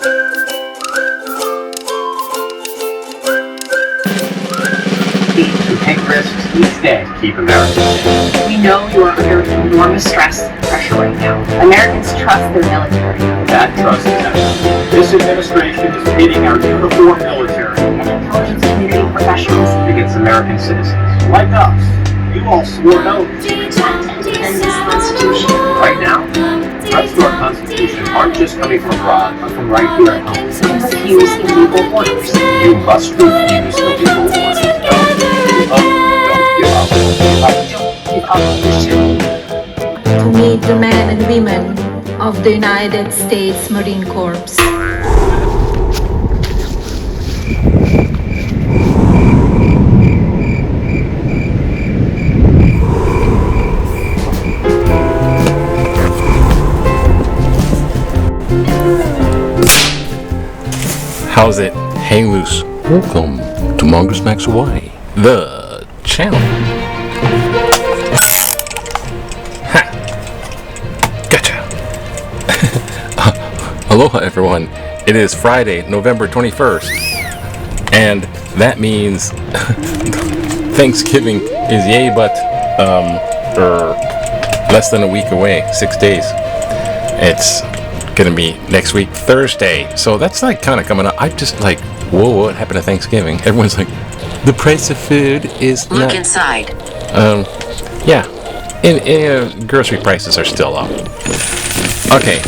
Who take risks each day to keep America safe. We know you are under enormous stress and pressure right now. Americans trust their military. That trust is evident. This administration is pitting our uniformed military And intelligence community professionals. against American citizens. Like us. You all swore an oath. To protect and defend this Constitution. Right now, threats to our Constitution aren't just coming from abroad, but from right here at home. And refuse illegal orders. You must refuse illegal orders. Don't give up. Don't give up. To meet the men and women of the United States Marine Corps. How's it? Hang loose. Welcome to Mongoose Max Hawaii, the channel. Ha! Gotcha. Aloha, everyone. It is Friday, November 21st, and that means Thanksgiving is yay but less than a week away, 6 days. It's gonna be next week Thursday, so that's like kind of coming up. I'm just like, whoa, what happened to Thanksgiving? Everyone's like, the price of food is Look not inside. yeah, grocery prices are still up. Okay,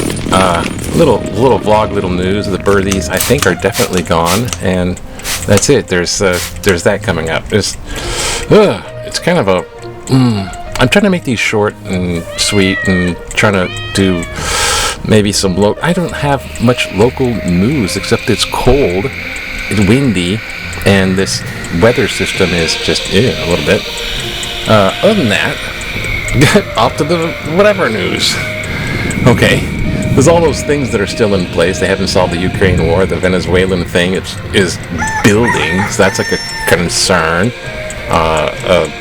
little vlog, little news. The birdies I think are definitely gone, and that's it. There's that coming up. It's kind of a I'm trying to make these short and sweet and trying to do maybe some I don't have much local news except it's cold, it's windy, and this weather system is just a little bit. Other than that, off to the whatever news. Okay, there's all those things that are still in place. They haven't solved the Ukraine war. The Venezuelan thing is building, so that's like a concern.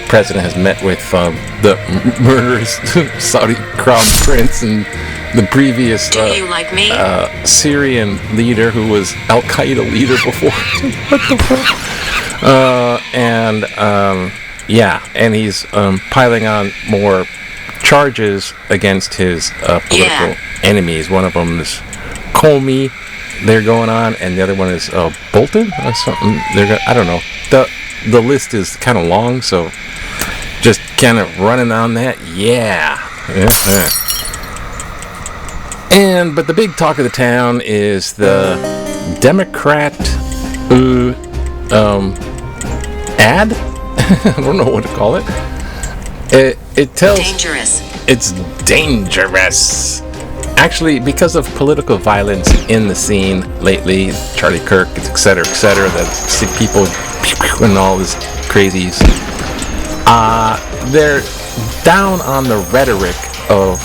President has met with the murderous Saudi crown prince and the previous Syrian leader who was Al-Qaeda leader before. What the fuck? And he's piling on more charges against his political enemies. One of them is Comey. They're going on, and the other one is Bolton or something. I don't know. The list is kind of long, so just kind of running on that. But the big talk of the town is the Democrat ad. I don't know what to call it. It tells dangerous. It's dangerous. Actually, because of political violence in the scene lately, Charlie Kirk, etc., the people and all this crazies, they're down on the rhetoric of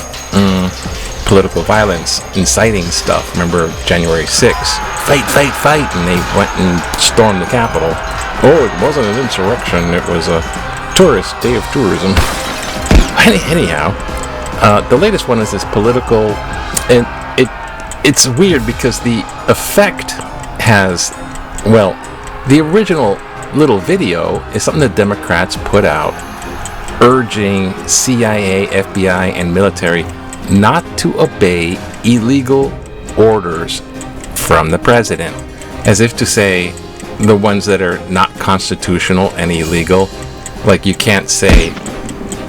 political violence, inciting stuff. Remember January 6th? Fight, and they went and stormed the Capitol. Oh, it wasn't an insurrection, it was a day of tourism. Anyhow, the latest one is this political, and it's weird because the effect has, the original little video is something the Democrats put out urging CIA, FBI, and military not to obey illegal orders from the president, as if to say the ones that are not constitutional and illegal. Like you can't say,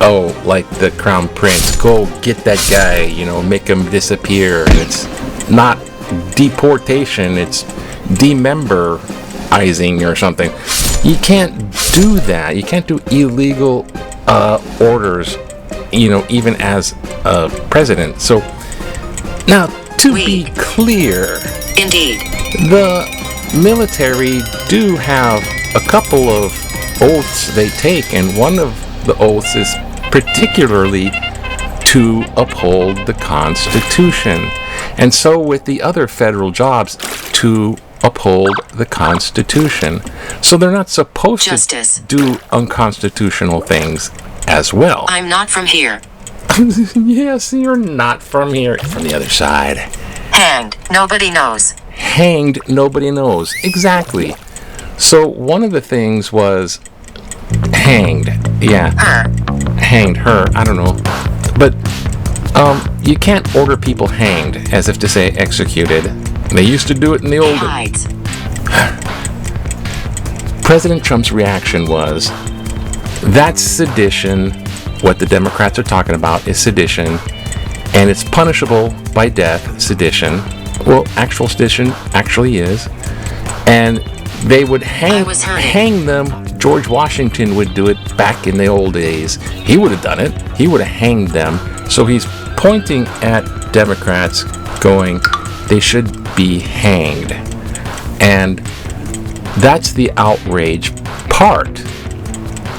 oh, like the Crown Prince, go get that guy, make him disappear. And it's not deportation, it's dememberizing or something. You can't do that. You can't do illegal orders, even as a president. So now, to be clear, indeed, the military do have a couple of oaths they take, and one of the oaths is particularly to uphold the Constitution, and so with the other federal jobs, to uphold the Constitution. So they're not supposed to do unconstitutional things as well. I'm not from here. Yes, you're not from here. You're from the other side. Hanged. Nobody knows. hanged, nobody knows. Exactly. So one of the things was hanged. Yeah. Hanged her. I don't know. But you can't order people hanged, as if to say executed. They used to do it in the old days. President Trump's reaction was, that's sedition. What the Democrats are talking about is sedition, and it's punishable by death, sedition. Well, actual sedition actually is. And they would hang them. George Washington would do it back in the old days. He would have done it. He would have hanged them. So he's pointing at Democrats going, they should be hanged. And that's the outrage part.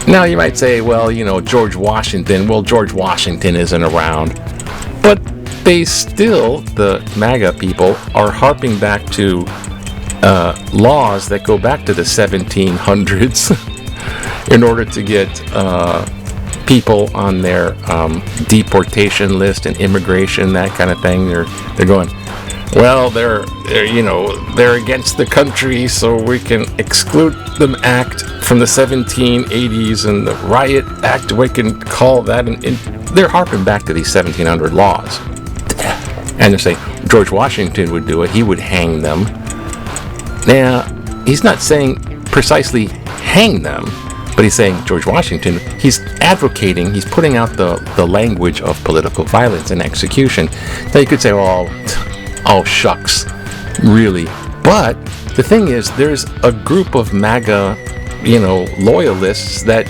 Now you might say, well, George Washington isn't around. But they still, the MAGA people, are harping back to laws that go back to the 1700s in order to get people on their deportation list and immigration, that kind of thing. They're going, well, they're against the country, so we can exclude them act from the 1780s and the Riot Act, we can call that, and they're harping back to these 1700 laws. And they're saying George Washington would do it, he would hang them. Now, he's not saying precisely hang them, but he's saying George Washington, he's advocating, he's putting out the language of political violence and execution. Now you could say, oh shucks, really? But the thing is, there's a group of MAGA, loyalists, that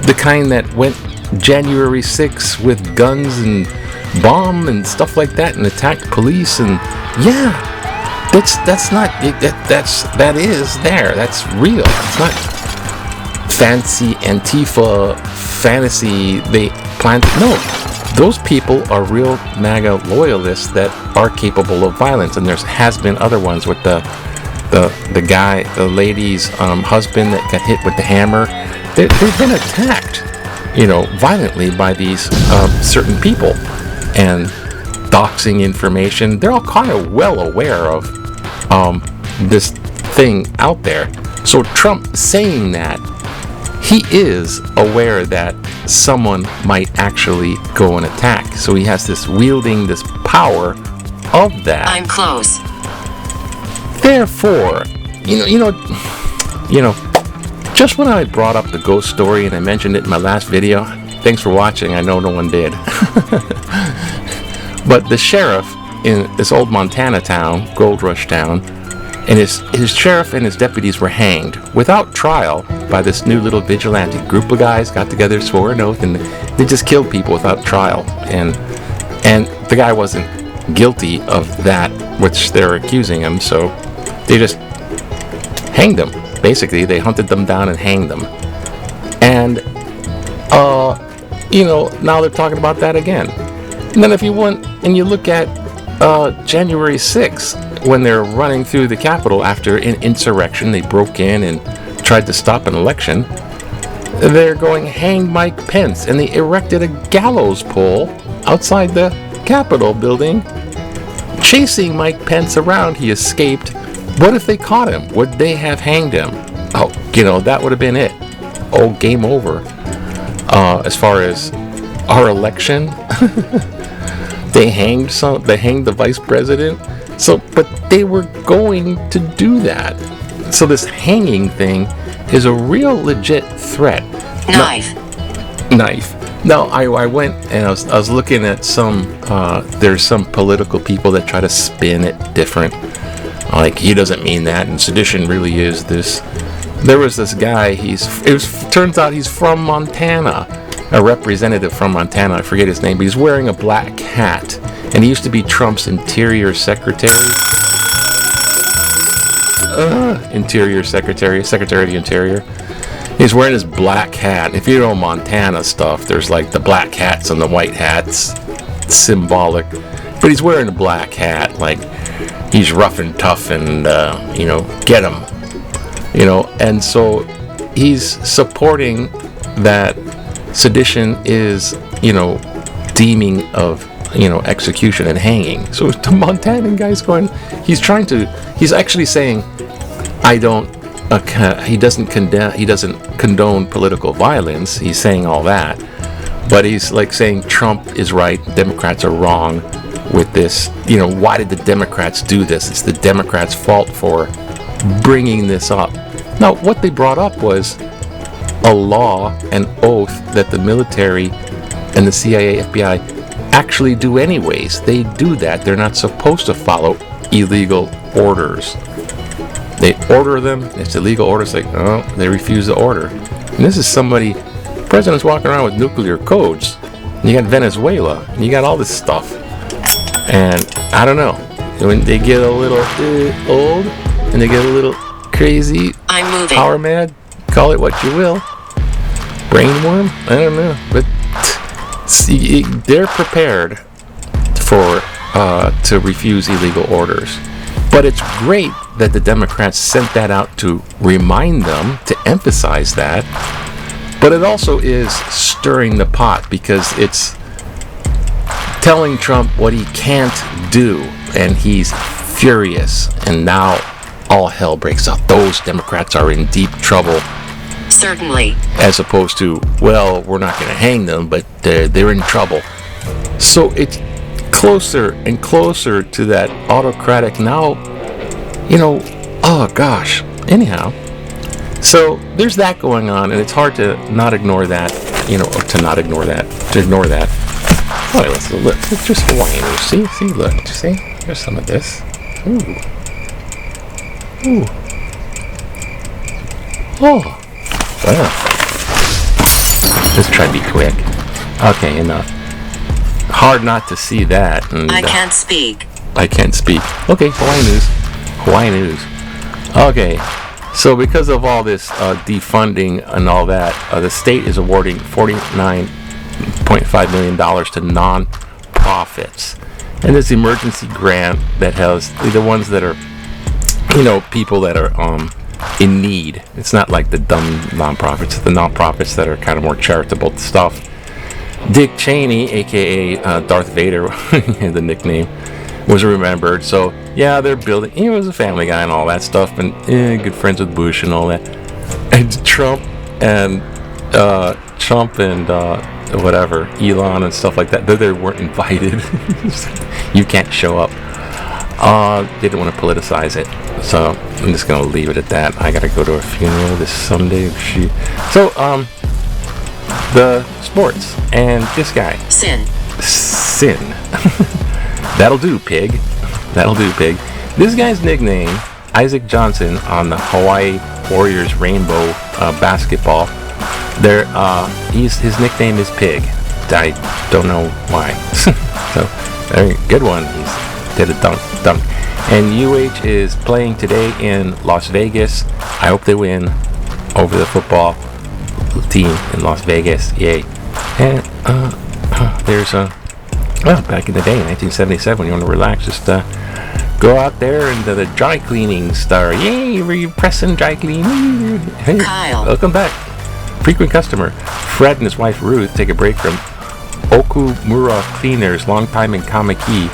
the kind that went January 6th with guns and bomb and stuff like that and attacked police, and yeah, that is there. That's real. It's not fancy Antifa fantasy they planned. No, those people are real MAGA loyalists that are capable of violence, and there has been other ones with the lady's husband that got hit with the hammer. They've been attacked, violently by these certain people, and doxing information. They're all kind of well aware of this thing out there. So Trump saying that, he is aware that someone might actually go and attack. So he has wielding this power of that. I'm close. Therefore, just when I brought up the ghost story and I mentioned it in my last video, thanks for watching, I know no one did. But the sheriff in this old Montana town, Gold Rush town, and his sheriff and his deputies were hanged without trial by this new little vigilante group of guys, got together, swore an oath, and they just killed people without trial. And the guy wasn't guilty of that which they're accusing him, so they just hanged them. Basically, they hunted them down and hanged them. And now they're talking about that again. And then if you went and you look at January 6th, when they're running through the Capitol after an insurrection, they broke in and tried to stop an election. They're going, hang Mike Pence, and they erected a gallows pole outside the Capitol building, chasing Mike Pence around. He escaped. What if they caught him? Would they have hanged him? Oh, that would have been it. Oh, game over. As far as our election, they hanged the vice president. So, but they were going to do that. So this hanging thing is a real legit threat. Knife. Now, I went and I was looking at there's some political people that try to spin it different. Like, he doesn't mean that, and sedition really is this. There was this guy, turns out he's from Montana, a representative from Montana, I forget his name, but he's wearing a black hat, and he used to be Trump's Interior Secretary. Secretary of the Interior. He's wearing his black hat. If you know Montana stuff, there's like the black hats and the white hats. It's symbolic. But he's wearing a black hat, like he's rough and tough and, get him. And so he's supporting that sedition is, deeming of execution and hanging. So the Montanan guy's he's actually saying, he doesn't condone political violence. He's saying all that, but he's like saying Trump is right, Democrats are wrong with this. Why did the Democrats do this? It's the Democrats' fault for bringing this up. Now, what they brought up was a law, an oath that the military and the CIA, FBI actually do anyways. They do that. They're not supposed to follow illegal orders. They order them. It's illegal orders. Like, oh, they refuse the order. And this is somebody, the president's walking around with nuclear codes. And you got Venezuela. And you got all this stuff. And I don't know. When they get a little old and they get a little crazy, power mad, call it what you will, brainworm, I don't know. But see, they're prepared for to refuse illegal orders. But it's great that the Democrats sent that out to remind them, to emphasize that. But it also is stirring the pot because it's telling Trump what he can't do, and he's furious. And now all hell breaks out. Those Democrats are in deep trouble. Certainly. As opposed to, well, we're not going to hang them, but they're in trouble. So it's closer and closer to that autocratic now, oh gosh. Anyhow, so there's that going on, and it's hard to not ignore that, or to not ignore that, to ignore that. Oh, let's look. It's just Hawaiian. See, look. Did you see? Here's some of this. Ooh. Oh. Well. Let's try to be quick. Okay, enough. Hard not to see that. And, I can't speak. Okay, Hawaiian news. Okay, so because of all this defunding and all that, the state is awarding $49.5 million to non-profits. And this emergency grant that has the ones that are, people that are in need. It's not like the dumb non-profits, it's the non-profits that are kind of more charitable stuff. Dick Cheney, aka Darth Vader, the nickname, was remembered. So yeah, they're building. He was a family guy and all that stuff, and good friends with Bush and all that. And Trump and whatever, Elon and stuff like that. They weren't invited. You can't show up. They didn't want to politicize it, so I'm just gonna leave it at that. I gotta go to a funeral this Sunday. So the sports and this guy. Sin. That'll do, pig. This guy's nickname, Isaac Johnson, on the Hawaii Warriors rainbow basketball. His nickname is Pig. I don't know why. So, very good one. He's did a dunk. And UH is playing today in Las Vegas. I hope they win over the football team in Las Vegas. Yay. And there's back in the day, 1977, when you want to relax, just go out there and the dry cleaning star. Yay, we're pressing dry clean. Hey, Kyle. Welcome back. Frequent customer. Fred and his wife Ruth take a break from Okumura Cleaners, long time in Kamaki.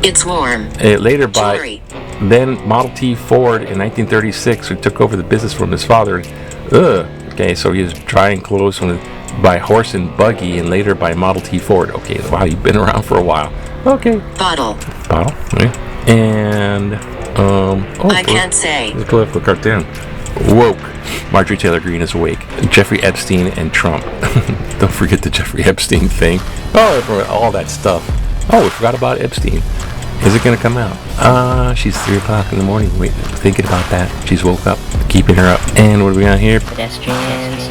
It's warm. Later by then Model T Ford in 1936, who took over the business from his father. Okay, so he was drying clothes by horse and buggy, and later by Model T Ford. Okay, wow, you've been around for a while. Okay. Bottle. Okay. And I can't say. It's a political cartoon. Woke. Marjorie Taylor Greene is awake. Jeffrey Epstein and Trump. Don't forget the Jeffrey Epstein thing. Oh, all that stuff. Oh, we forgot about Epstein. Is it going to come out? She's 3 o'clock in the morning. Wait, thinking about that. She's woke up, keeping her up. And what do we got here? Pedestrians,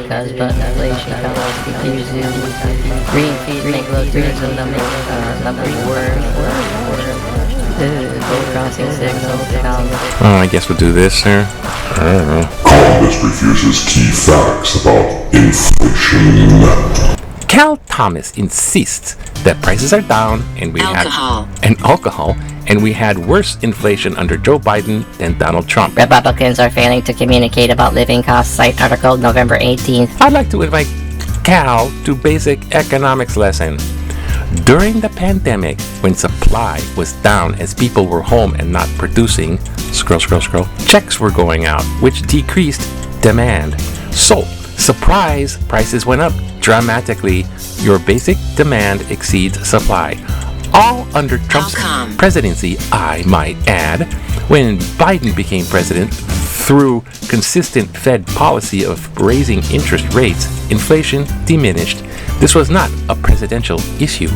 cause but inflation, colors, confusion, green feet, make low dreams of numbers word. Boat crossing signals, I guess we'll do this, sir. I don't know. Columbus refuses key facts about inflation. Cal Thomas insists that prices are down and we had alcohol and we had worse inflation under Joe Biden than Donald Trump. Republicans are failing to communicate about living costs, cite article November 18th. I'd like to invite Cal to basic economics lesson. During the pandemic, when supply was down as people were home and not producing, checks were going out, which decreased demand. So, surprise, prices went up dramatically. Your basic demand exceeds supply. All under Trump's presidency, I might add. When Biden became president, through consistent Fed policy of raising interest rates, inflation diminished. This was not a presidential issue.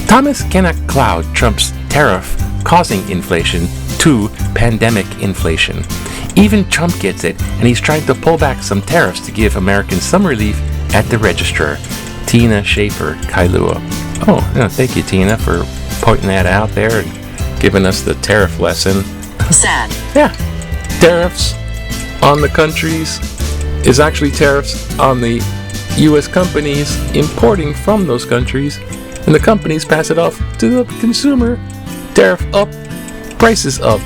Thomas cannot cloud Trump's tariff causing inflation to pandemic inflation. Even Trump gets it, and he's trying to pull back some tariffs to give Americans some relief at the register. Tina Schaefer, Kailua. Oh, yeah, thank you, Tina, for pointing that out there and giving us the tariff lesson. Sad. Yeah. Tariffs on the countries is actually tariffs on the U.S. companies importing from those countries, and the companies pass it off to the consumer. Tariff up, prices up.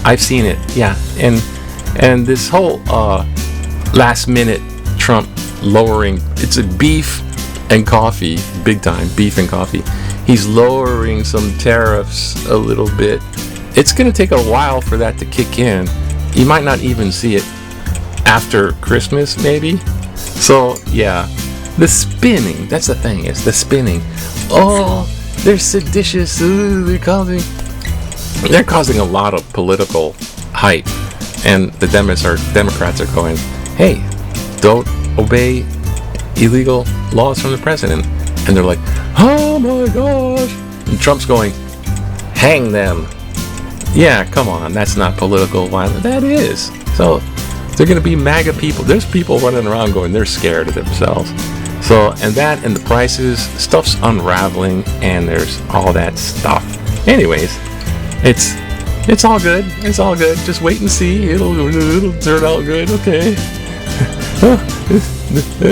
I've seen it, yeah. And this whole last minute Trump lowering, it's a beef and coffee, big time, beef and coffee. He's lowering some tariffs a little bit. It's going to take a while for that to kick in. You might not even see it after Christmas, maybe. So, yeah. The spinning, that's the thing, is the spinning. Oh, they're seditious. Ooh, they're causing a lot of political hype. And the Democrats are going, hey, don't obey illegal laws from the president. And they're like, oh my gosh. And Trump's going, hang them. Yeah, come on, that's not political violence. That is. So they're going to be MAGA people. There's people running around going, they're scared of themselves. So, and that and the prices, stuff's unraveling, and there's all that stuff. Anyways, it's all good. It's all good. Just wait and see. It'll turn out good. Okay.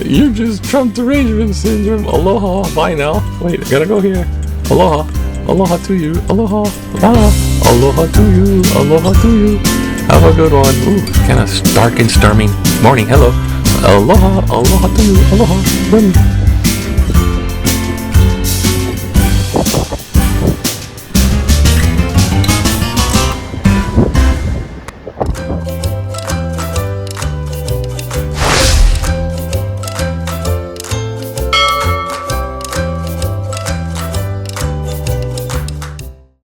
You're just Trump derangement syndrome. Aloha. Bye now. Wait, I gotta go here. Aloha. Aloha to you. Aloha. Aloha. Aloha to you. Aloha to you. Have a good one. Ooh, kind of dark and stormy morning. Hello. Aloha. Aloha to you. Aloha.